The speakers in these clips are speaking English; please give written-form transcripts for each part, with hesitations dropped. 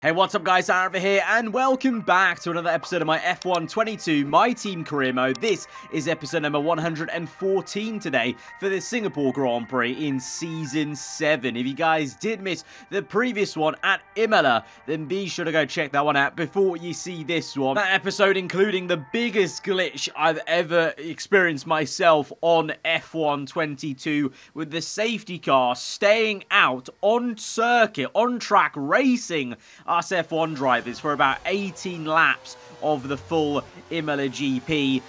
Hey, what's up guys, aarava here, and welcome back to another episode of my F1 22 My Team Career Mode. This is episode number 114 today for the Singapore Grand Prix in Season 7. If you guys did miss the previous one at Imola, then be sure to go check that one out before you see this one. That episode including the biggest glitch I've ever experienced myself on F1 22, with the safety car staying out on circuit, on track, racing us F1 drivers for about 18 laps of the full Imola GP.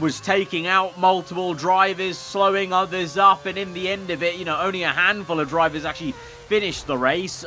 Was taking out multiple drivers, slowing others up, and in the end of it, only a handful of drivers actually finished the race.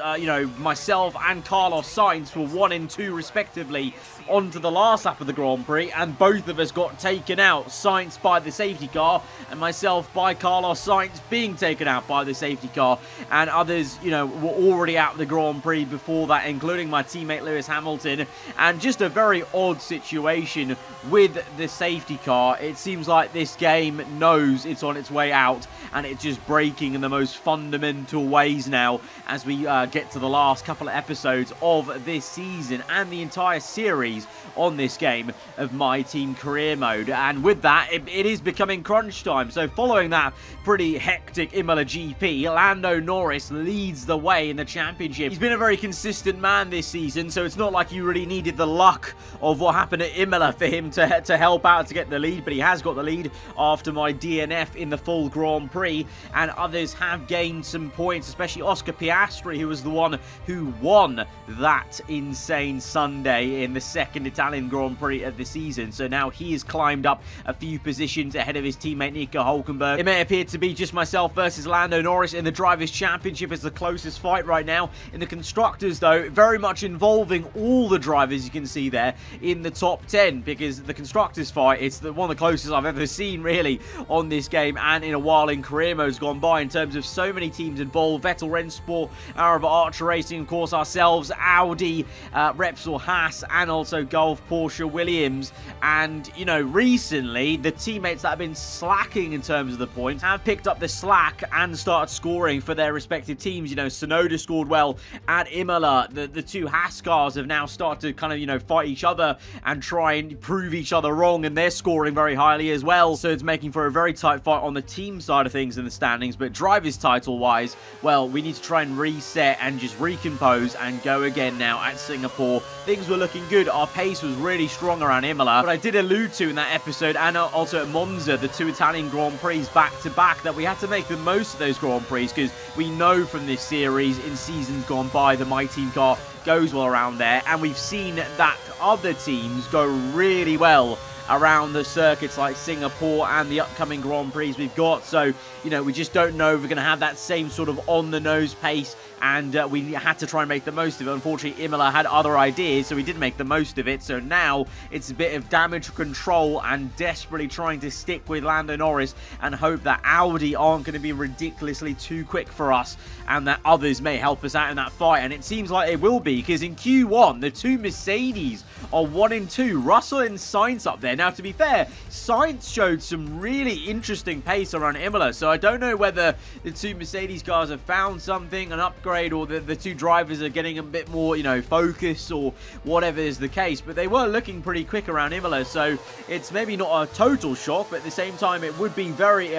Myself and Carlos Sainz were 1 and 2 respectively onto the last lap of the Grand Prix, and both of us got taken out. Sainz by the safety car, and myself by Carlos Sainz being taken out by the safety car. And others, were already out of the Grand Prix before that, including my teammate Lewis Hamilton. And just a very odd situation with the safety car. It seems like this game knows it's on its way out, and it's just breaking in the most fundamental ways now as we get to the last couple of episodes of this season and the entire series on this game of My Team Career Mode. And with that, it is becoming crunch time. So following that pretty hectic Imola GP, Lando Norris leads the way in the championship. He's been a very consistent man this season, so it's not like you really needed the luck of what happened at Imola for him to help out to get the lead, but he has got the lead after my DNF in the full Grand Prix, and others have gained some points, especially Oscar Piastri, who was the one who won that insane Sunday in the second Italian Grand Prix of the season. So now he has climbed up a few positions ahead of his teammate Nico Hülkenberg. It may appear to be just myself versus Lando Norris in the Drivers' Championship as the closest fight right now. In the Constructors, though, very much involving all the drivers you can see there in the top 10, because the Constructors fight, it's one of the closest I've ever seen really on this game and in a while in career modes gone by, in terms of so many teams involved. Vettel Rennsport, aarava Archer Racing, of course, ourselves, Audi, Repsol Haas, and also Gulf, Porsche, Williams. And, recently, the teammates that have been slacking in terms of the points have picked up the slack and started scoring for their respective teams. Tsunoda scored well at Imola. The two Haas cars have now started to kind of, fight each other and try and prove each other wrong, and they're scoring very highly as well. So it's making for a very tight fight on the team side of things in the standings. But drivers title-wise, well, we need to try and reset and just recompose and go again now at Singapore. Things were looking good. Our pace was really strong around Imola, but I did allude to in that episode, and also at Monza, the two Italian Grand Prix back-to-back, that we had to make the most of those Grand Prix, because we know from this series in seasons gone by the My Team car goes well around there, and we've seen that other teams go really well around the circuits like Singapore and the upcoming Grand Prix we've got. So, we just don't know if we're going to have that same sort of on-the-nose pace, and we had to try and make the most of it. Unfortunately, Imola had other ideas, so we didn't make the most of it. So now it's a bit of damage control and desperately trying to stick with Lando Norris and hope that Audi aren't going to be ridiculously too quick for us, and that others may help us out in that fight. And it seems like they will be, because in Q1, the two Mercedes are 1 and 2. Russell and Sainz up there. Now, to be fair, Sainz showed some really interesting pace around Imola, so I don't know whether the two Mercedes cars have found something, an upgrade, or the two drivers are getting a bit more, focus, or whatever is the case. But they were looking pretty quick around Imola, so it's maybe not a total shock, but at the same time, it would be very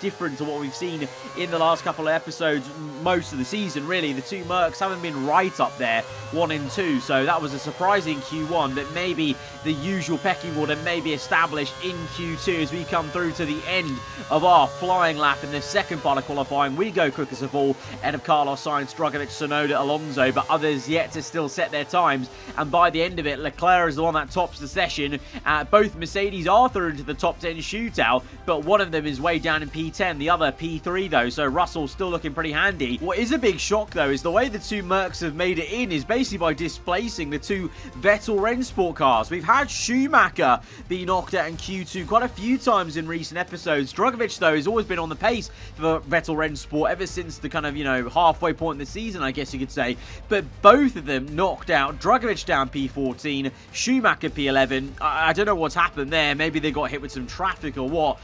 different to what we've seen in the last couple of episodes, most of the season, really. The two Mercs haven't been right up there, 1 and 2, so that was a surprising Q1, that maybe the usual pecking order may be established in Q2 as we come through to the end of our flying lap in the second part of qualifying. We go quickest of all, ahead of Carlos Sainz, Drugovich, Tsunoda, Alonso, but others yet to still set their times. And by the end of it, Leclerc is the one that tops the session. Both Mercedes are through into the top 10 shootout, but one of them is way down in P10, the other P3 though, so Russell's still looking pretty handy. What is a big shock though is the way the two Mercs have made it in is basically by displacing the two Vettel Rennsport cars. We've had Schumacher be knocked out in Q2 quite a few times in recent episodes. Drugovich though has always been on the pace for Vettel Rennsport ever since the kind of, halfway point in the season, I guess you could say. But both of them knocked out. Drugovich down P14, Schumacher P11. I don't know what's happened there. Maybe they got hit with some traffic or what.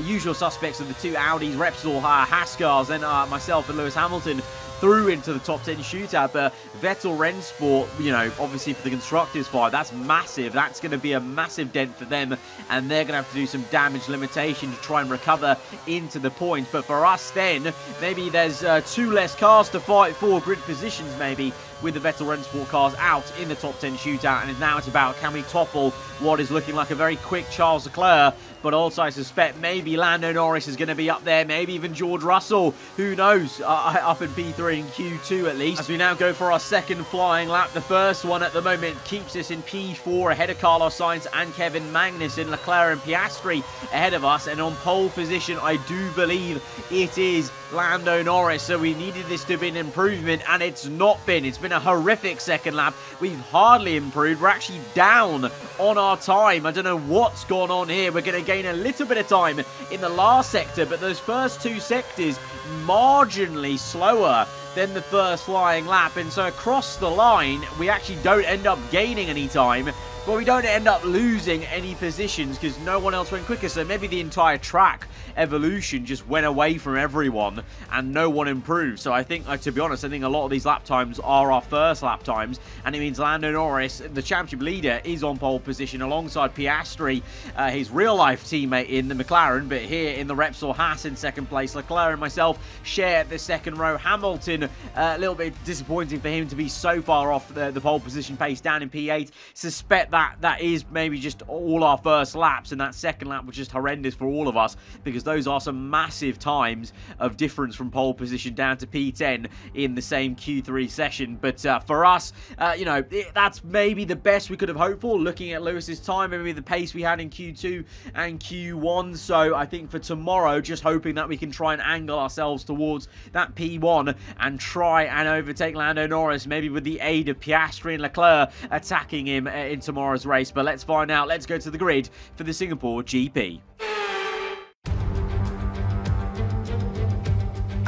Usual suspects of the two Audis, Repsol, Haas cars, then myself and Lewis Hamilton through into the top 10 shootout. But Vettel Rennsport, you know, obviously for the Constructors fight, that's massive. That's going to be a massive dent for them, and they're going to have to do some damage limitation to try and recover into the points. But for us then, maybe there's 2 less cars to fight for, grid positions maybe, with the Vettel Rennsport cars out in the top 10 shootout. And now it's about, can we topple what is looking like a very quick Charles Leclerc? But also I suspect maybe Lando Norris is going to be up there, maybe even George Russell, who knows, up in P3 and Q2 at least. As we now go for our second flying lap, the first one at the moment keeps us in P4 ahead of Carlos Sainz and Kevin Magnussen. Leclerc and Piastri ahead of us, and on pole position I do believe it is Lando Norris. So we needed this to be an improvement, and it's not been. It's been a horrific second lap. We've hardly improved. We're actually down on our time. I don't know what's gone on here. We're going to gain a little bit of time in the last sector, but those first 2 sectors marginally slower than the first flying lap, and so across the line we actually don't end up gaining any time, but we don't end up losing any positions because no one else went quicker. So maybe the entire track evolution just went away from everyone and no one improved. So I think, to be honest, I think a lot of these lap times are our first lap times, and it means Lando Norris, the championship leader, is on pole position alongside Piastri, his real-life teammate in the McLaren, but here in the Repsol Haas in second place. Leclerc and myself share the second row. Hamilton, a little bit disappointing for him to be so far off the pole position pace down in P8. Suspect that is maybe just all our first laps, and that second lap was just horrendous for all of us, because those are some massive times of difference from pole position down to P10 in the same Q3 session. But for us, you know, that's maybe the best we could have hoped for, looking at Lewis's time, maybe the pace we had in Q2 and Q1. So I think for tomorrow, just hoping that we can try and angle ourselves towards that P1 and try and overtake Lando Norris, maybe with the aid of Piastri and Leclerc attacking him in tomorrow's race. But let's find out. Let's go to the grid for the Singapore GP.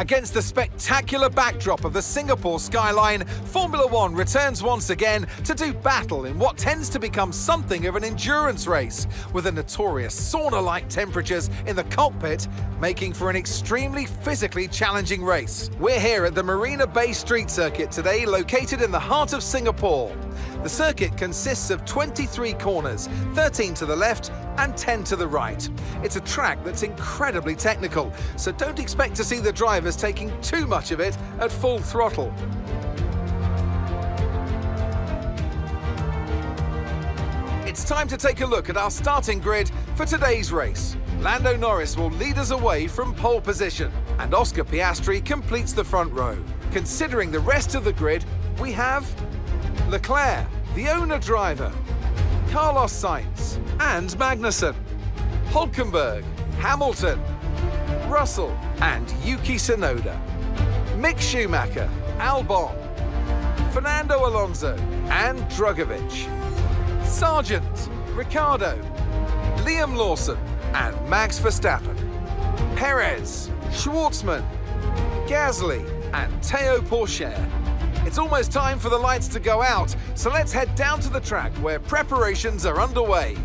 Against the spectacular backdrop of the Singapore skyline, Formula One returns once again to do battle in what tends to become something of an endurance race, with the notorious sauna-like temperatures in the cockpit making for an extremely physically challenging race. We're here at the Marina Bay Street Circuit today, located in the heart of Singapore. The circuit consists of 23 corners, 13 to the left and 10 to the right. It's a track that's incredibly technical, so don't expect to see the drivers taking too much of it at full throttle. It's time to take a look at our starting grid for today's race. Lando Norris will lead us away from pole position, and Oscar Piastri completes the front row. Considering the rest of the grid, we have Leclerc, the owner driver, Carlos Sainz and Magnussen, Hülkenberg, Hamilton, Russell and Yuki Tsunoda, Mick Schumacher, Albon, Fernando Alonso and Drugovich, Sargent, Ricciardo, Liam Lawson and Max Verstappen, Perez, Schwartzman, Gasly and Théo Pourchaire. It's almost time for the lights to go out, so let's head down to the track where preparations are underway.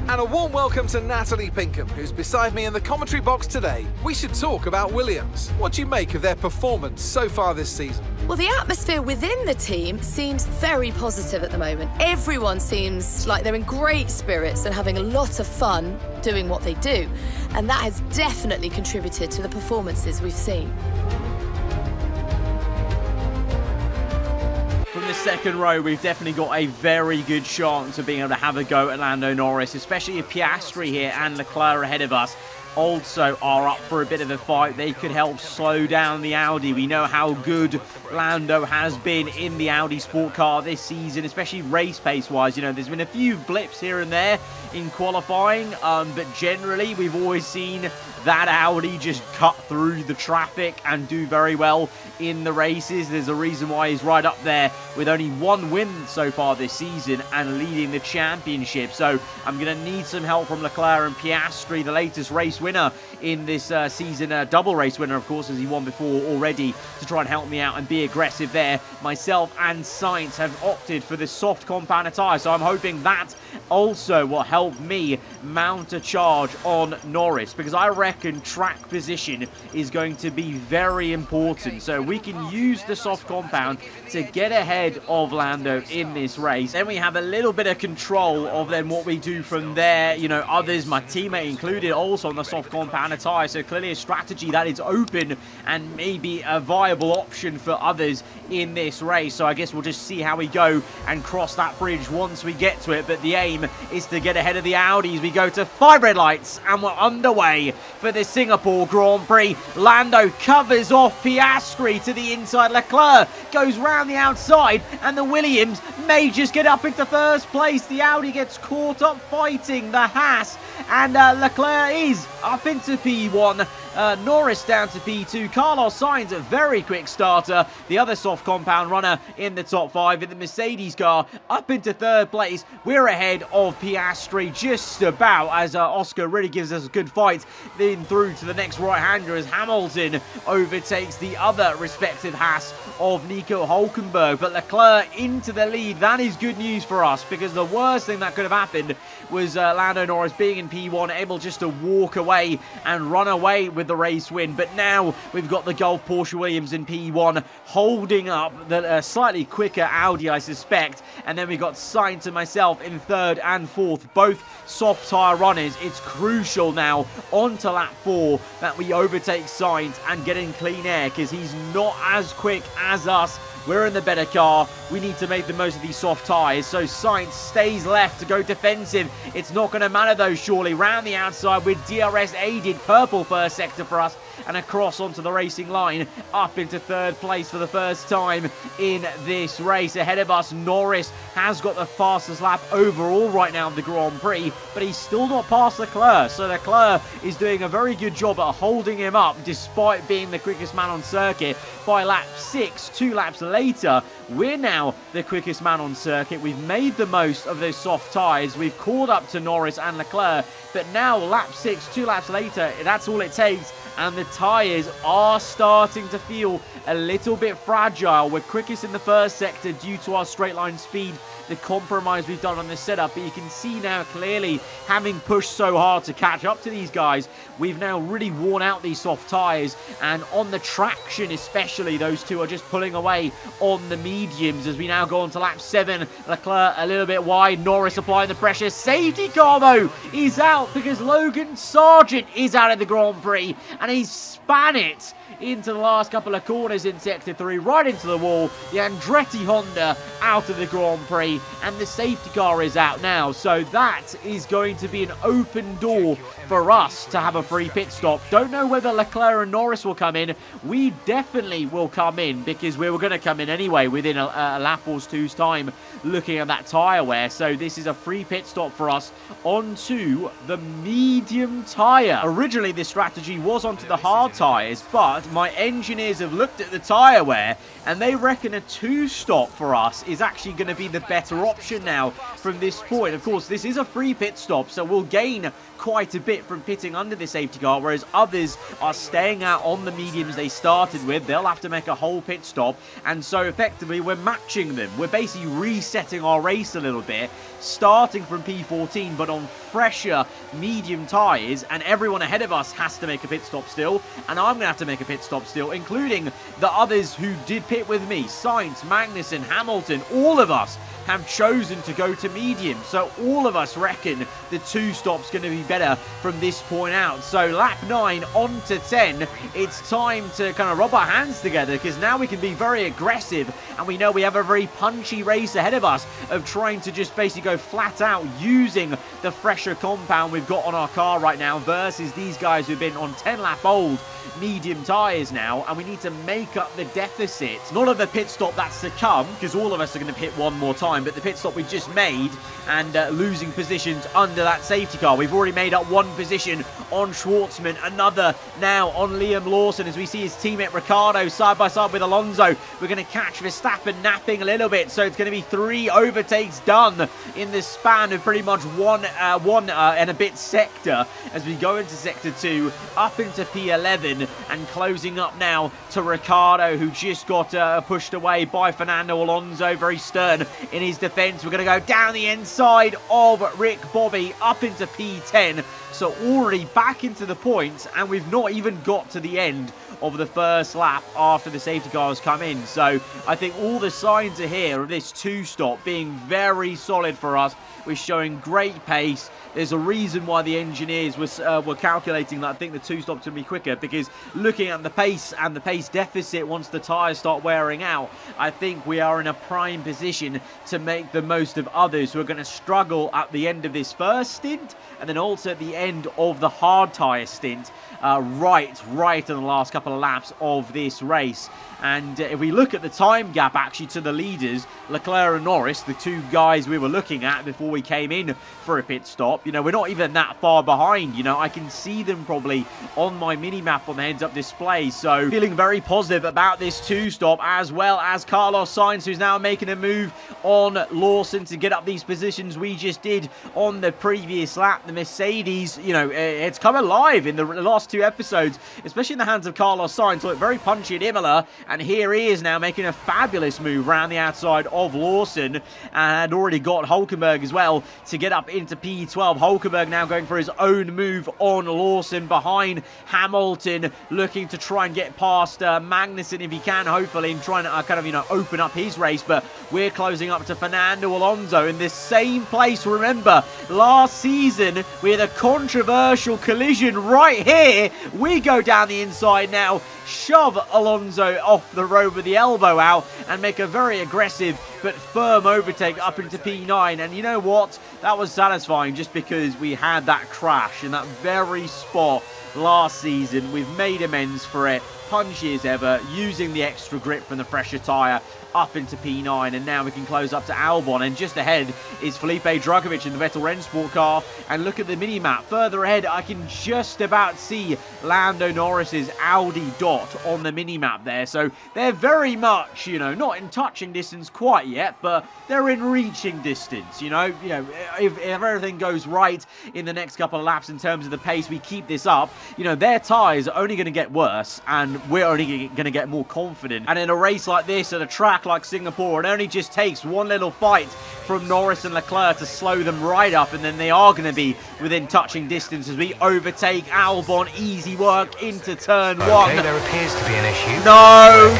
And a warm welcome to Natalie Pinkham, who's beside me in the commentary box today. We should talk about Williams. What do you make of their performance so far this season? Well, the atmosphere within the team seems very positive at the moment. Everyone seems like they're in great spirits and having a lot of fun doing what they do. And that has definitely contributed to the performances we've seen. From the second row, we've definitely got a very good chance of being able to have a go at Lando Norris, especially if Piastri here and Leclerc ahead of us also are up for a bit of a fight. They could help slow down the Audi. We know how good Lando has been in the Audi sport car this season, especially race pace wise. You know, there's been a few blips here and there in qualifying, but generally we've always seen that Audi just cut through the traffic and do very well in the races. There's a reason why he's right up there with only one win so far this season and leading the championship. So I'm going to need some help from Leclerc and Piastri. The latest race winner in this season, double race winner, of course, as he won before already, to try and help me out and be aggressive there. Myself and Sainz have opted for the soft compound tyre, so I'm hoping that also will help me mount a charge on Norris, because I reckon track position is going to be very important. So we can use the soft compound to get ahead of Lando in this race. Then we have a little bit of control of then what we do from there. You know, others, my teammate included, also on the soft compound tyre. So clearly a strategy that is open and maybe a viable option for others in this race. So I guess we'll just see how we go and cross that bridge once we get to it. But the aim is to get ahead of the Audis. We go to 5 red lights and we're underway for the Singapore Grand Prix. Lando covers off Piastri to the inside. Leclerc goes round the outside and the Williams may just get up into first place. The Audi gets caught up fighting the Haas, and Leclerc is up into P1. Norris down to P2. Carlos Sainz, a very quick starter. The other soft compound runner in the top 5 in the Mercedes car, up into 3rd place. We're ahead of Piastri just about, as Oscar really gives us a good fight then through to the next right-hander as Hamilton overtakes the other respective Haas of Nico Hülkenberg. But Leclerc into the lead. That is good news for us, because the worst thing that could have happened was Lando Norris being in P1, able just to walk away and run away with the race win. But now we've got the Gulf Porsche Williams in P1 holding up the slightly quicker Audi, I suspect. And then we've got Sainz and myself in 3rd and 4th, both soft tyre runners. It's crucial now onto lap 4 that we overtake Sainz and get in clean air, because he's not as quick as us. We're in the better car. We need to make the most of these soft tyres. So Sainz stays left to go defensive. It's not going to matter though, surely. Round the outside with DRS aided. Purple first sector for us. And across onto the racing line. Up into 3rd place for the first time in this race. Ahead of us, Norris has got the fastest lap overall right now of the Grand Prix. But he's still not past Leclerc. So Leclerc is doing a very good job at holding him up, despite being the quickest man on circuit. By lap 6, 2 laps later, we're now the quickest man on circuit. We've made the most of those soft tyres. We've caught up to Norris and Leclerc. But now, lap 6, 2 laps later, that's all it takes. And the tyres are starting to feel a little bit fragile. We're quickest in the first sector due to our straight line speed, the compromise we've done on this setup. But you can see now clearly, having pushed so hard to catch up to these guys, we've now really worn out these soft tyres. And on the traction especially, those two are just pulling away on the mediums as we now go on to lap 7. Leclerc a little bit wide, Norris applying the pressure. Safety car though is out, because Logan Sargent is out of the Grand Prix and he's span it into the last couple of corners in Sector 3, right into the wall. The Andretti Honda out of the Grand Prix, and the safety car is out now. So that is going to be an open door for us to have a free pit stop. Don't know whether Leclerc and Norris will come in. We definitely will come in, because we were going to come in anyway within a lap or two's time, looking at that tyre wear. So this is a free pit stop for us onto the medium tyre. Originally, this strategy was onto the hard tyres, but my engineers have looked at the tyre wear and they reckon a 2-stop for us is actually going to be the better option now from this point. Of course, this is a free pit stop, so we'll gain quite a bit from pitting under the safety car, whereas others are staying out on the mediums they started with. They'll have to make a whole pit stop, and so effectively we're matching them. We're basically resetting our race a little bit, starting from P14 but on fresher medium tyres, and everyone ahead of us has to make a pit stop still, and I'm going to have to make a pit stop still, including the others who did pit with me. Sainz, Magnussen, Hamilton, all of us have chosen to go to medium. So all of us reckon the 2-stop's going to be better from this point out. So lap 9 on to 10. It's time to kind of rub our hands together, because now we can be very aggressive, and we know we have a very punchy race ahead of us of trying to just basically go flat out using the fresher compound we've got on our car right now versus these guys who've been on 10-lap old medium tyres now, and we need to make up the deficit. Not of the pit stop that's to come, because all of us are going to pit one more time time, but the pit stop we just made and losing positions under that safety car. We've already made up one position on Schwartzman, another now on Liam Lawson, as we see his teammate Ricciardo side by side with Alonso. We're going to catch Verstappen napping a little bit, so it's going to be 3 overtakes done in the span of pretty much one and a bit sector as we go into sector 2, up into P11, and closing up now to Ricciardo, who just got pushed away by Fernando Alonso. Very stern in his defense. We're going to go down the inside of Rick Bobby up into P10, so already back into the points, and we've not even got to the end of the first lap after the safety car has come in. So I think all the signs are here of this 2-stop being very solid for us. We're showing great pace. There's a reason why the engineers were calculating that I think the 2-stop's going to be quicker, because looking at the pace and the pace deficit once the tyres start wearing out, I think we are in a prime position to make the most of others who are going to struggle at the end of this first stint, and then also at the end of the hard tyre stint, right in the last couple of laps of this race. And if we look at the time gap actually to the leaders, Leclerc and Norris, the two guys we were looking at before we came in for a pit stop, you know, we're not even that far behind. You know, I can see them probably on my mini-map on the heads-up display. So feeling very positive about this 2-stop, as well as Carlos Sainz, who's now making a move on Lawson to get up these positions we just did on the previous lap. The Mercedes, you know, it's come alive in the last 2 episodes, especially in the hands of Carlos Sainz. Look, very punchy at Imola. And here he is now making a fabulous move around the outside of Lawson, and had already got Hulkenberg as well to get up into P12. Hulkenberg now going for his own move on Lawson behind Hamilton, looking to try and get past Magnussen if he can, hopefully, and trying to kind of, you know, open up his race. But we're closing up to Fernando Alonso in this same place. Remember, last season we had a controversial collision right here. We go down the inside now, shove Alonso off the road with the elbow out, and make a very aggressive but firm overtake up into P9. And you know what? That was satisfying, just because we had that crash in that very spot last season. We've made amends for it, punchy as ever, using the extra grip from the fresher tyre up into P9, and now we can close up to Albon, and just ahead is Felipe Drugovich in the Vettel Rennsport car. And look at the mini-map further ahead, I can just about see Lando Norris's Audi dot on the mini-map there. So they're very much, you know, not in touching distance quite yet, but they're in reaching distance. You know, if everything goes right in the next couple of laps in terms of the pace, we keep this up, you know, their tyres are only going to get worse, and we're only going to get more confident. And in a race like this, at a track like Singapore, it only just takes one little fight from Norris and Leclerc to slow them right up, and then they are going to be within touching distance as we overtake Albon. Easy work into turn 1. Okay, there appears to be an issue. No.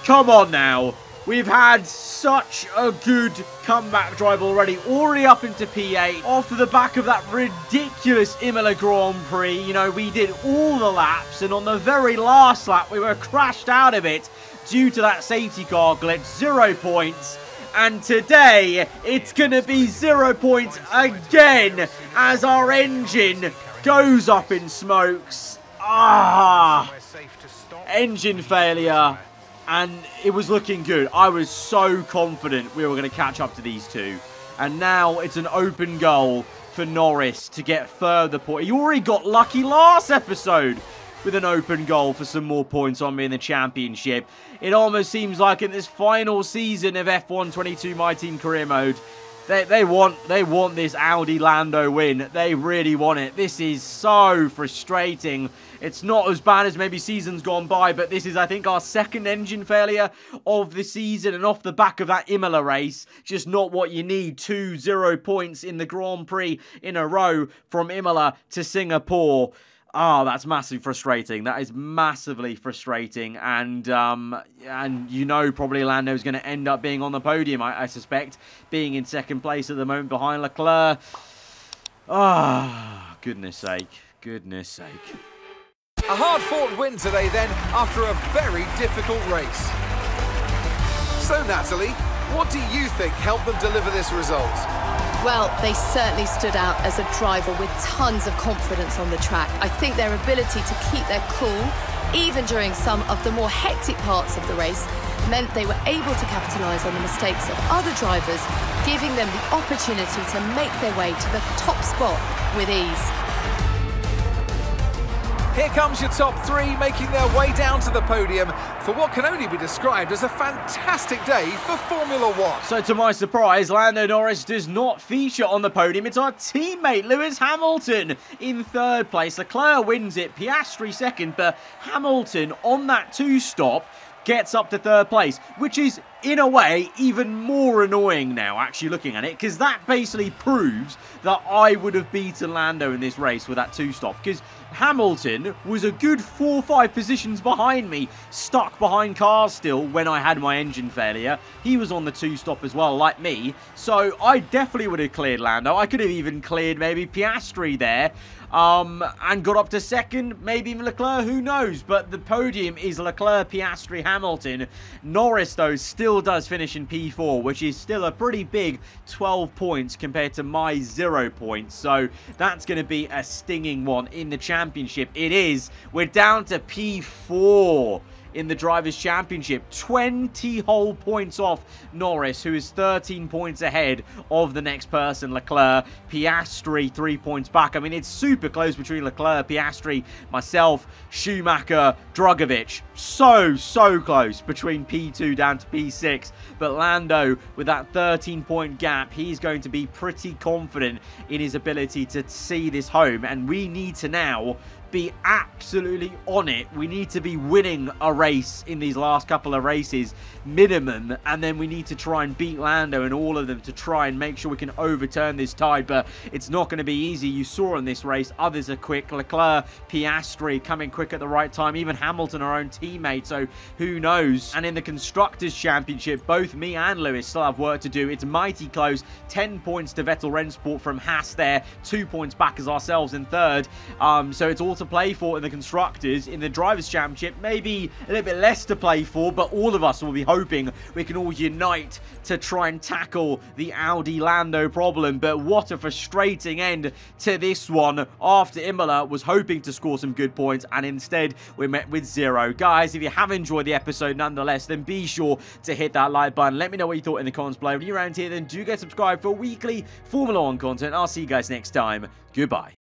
Come on now. We've had such a good comeback drive already up into P8, off the back of that ridiculous Imola Grand Prix. You know, we did all the laps, and on the very last lap, we were crashed out of it due to that safety car glitch. 0 points. And today, it's going to be 0 points again as our engine goes up in smokes. Engine failure. And it was looking good. I was so confident we were going to catch up to these two. And now it's an open goal for Norris to get further points. He already got lucky last episode with an open goal for some more points on me in the championship. It almost seems like in this final season of F1 22 My Team Career Mode, they want this Audi Lando win. They really want it. This is so frustrating. It's not as bad as maybe seasons gone by, but this is, I think, our second engine failure of the season, and off the back of that Imola race, just not what you need. 2 0 points in the Grand Prix in a row from Imola to Singapore. That's massively frustrating. That is massively frustrating. And you know, probably Lando's going to end up being on the podium, I suspect, being in second place at the moment behind Leclerc. Goodness sake. Goodness sake. A hard-fought win today then, after a very difficult race. So Natalie, what do you think helped them deliver this result? Well, they certainly stood out as a driver with tons of confidence on the track. I think their ability to keep their cool even during some of the more hectic parts of the race, meant they were able to capitalise on the mistakes of other drivers, giving them the opportunity to make their way to the top spot with ease. Here comes your top three, making their way down to the podium for what can only be described as a fantastic day for Formula One. So to my surprise, Lando Norris does not feature on the podium. It's our teammate Lewis Hamilton in third place. Leclerc wins it, Piastri second, but Hamilton on that two-stop gets up to third place, which is, in a way, even more annoying now, actually looking at it, because that basically proves that I would have beaten Lando in this race with that two-stop, because Hamilton was a good 4 or 5 positions behind me, stuck behind cars still when I had my engine failure. He was on the two-stop as well, like me, so I definitely would have cleared Lando. I could have even cleared maybe Piastri there, and got up to second, maybe even Leclerc, who knows, but the podium is Leclerc, Piastri, Hamilton. Norris, though, still does finish in P4, which is still a pretty big 12 points compared to my 0 points, so that's going to be a stinging one in the championship. It is. We're down to P4 in the Drivers' Championship. 20 whole points off Norris, who is 13 points ahead of the next person, Leclerc. Piastri, 3 points back. I mean, it's super close between Leclerc, Piastri, myself, Schumacher, Drugovich. So close between P2 down to P6. But Lando, with that 13-point gap, he's going to be pretty confident in his ability to see this home. And we need to now be absolutely on it. We need to be winning a race in these last couple of races minimum, and then we need to try and beat Lando in all of them to try and make sure we can overturn this tide, but it's not going to be easy. You saw in this race, others are quick. Leclerc, Piastri coming quick at the right time, even Hamilton, our own teammate, so who knows. And in the Constructors' Championship, both me and Lewis still have work to do. It's mighty close. 10 points to Vettel Rennsport from Haas there, 2 points back as ourselves in third, so it's all to play for in the Constructors. In the Drivers' Championship, maybe a little bit less to play for, but all of us will be hoping we can all unite to try and tackle the Audi Lando problem. But what a frustrating end to this one. After Imola was hoping to score some good points, and instead we're met with 0. Guys, if you have enjoyed the episode nonetheless, then be sure to hit that like button. Let me know what you thought in the comments below. If you're around here, then do get subscribed for weekly Formula 1 content. I'll see you guys next time. Goodbye.